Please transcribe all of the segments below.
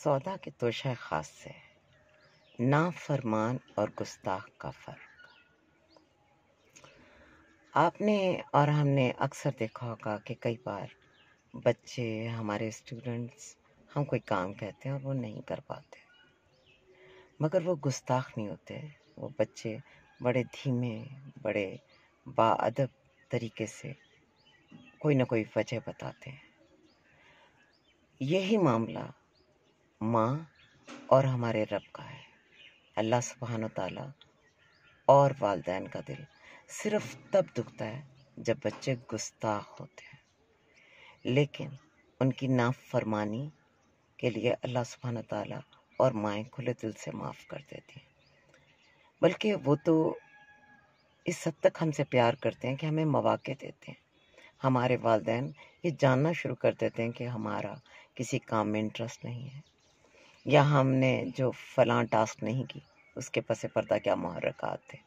سودا کے توشہ خاص سے نافرمان اور گستاخ کا فرق۔ آپ نے اور ہم نے اکثر دیکھا ہوگا کہ کئی بار بچے، ہمارے اسٹوڈنٹس، ہم کوئی کام کہتے ہیں اور وہ نہیں کر پاتے، مگر وہ گستاخ نہیں ہوتے۔ وہ بچے بڑے دھیمے، بڑے باادب طریقے سے کوئی نہ کوئی وجہ بتاتے ہیں۔ یہی معاملہ ماں اور ہمارے رب کا ہے۔ اللہ سبحانہ و تعالیٰ اور والدین کا دل صرف تب دکھتا ہے جب بچے گستاخ ہوتے ہیں، لیکن ان کی نافرمانی کے لیے اللہ سبحانہ و تعالیٰ اور مائیں کھلے دل سے معاف کر دیتی ہیں، بلکہ وہ تو اس حد تک ہم سے پیار کرتے ہیں کہ ہمیں مواقع دیتے ہیں۔ ہمارے والدین یہ جاننا شروع کر دیتے ہیں کہ ہمارا کسی کام میں انٹرسٹ نہیں ہے، یا ہم نے جو فلاں ٹاسک نہیں کی اس کے پس پردہ کیا محرکات تھے۔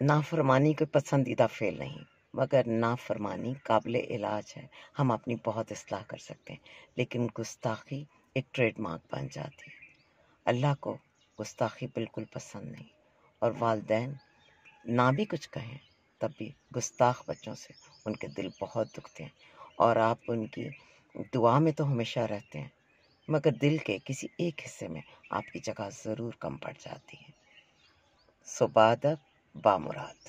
نافرمانی کوئی پسندیدہ فعل نہیں، مگر نافرمانی قابل علاج ہے، ہم اپنی بہت اصلاح کر سکتے ہیں، لیکن گستاخی ایک ٹریڈ مارک بن جاتی ہے۔ اللہ کو گستاخی بالکل پسند نہیں، اور والدین نہ بھی کچھ کہیں تب بھی گستاخ بچوں سے ان کے دل بہت دکھتے ہیں، اور آپ ان کی دعا میں تو ہمیشہ رہتے ہیں، مگر دل کے کسی ایک حصے میں آپ کی جگہ ضرور کم پڑ جاتی ہے۔ بادب بامراد۔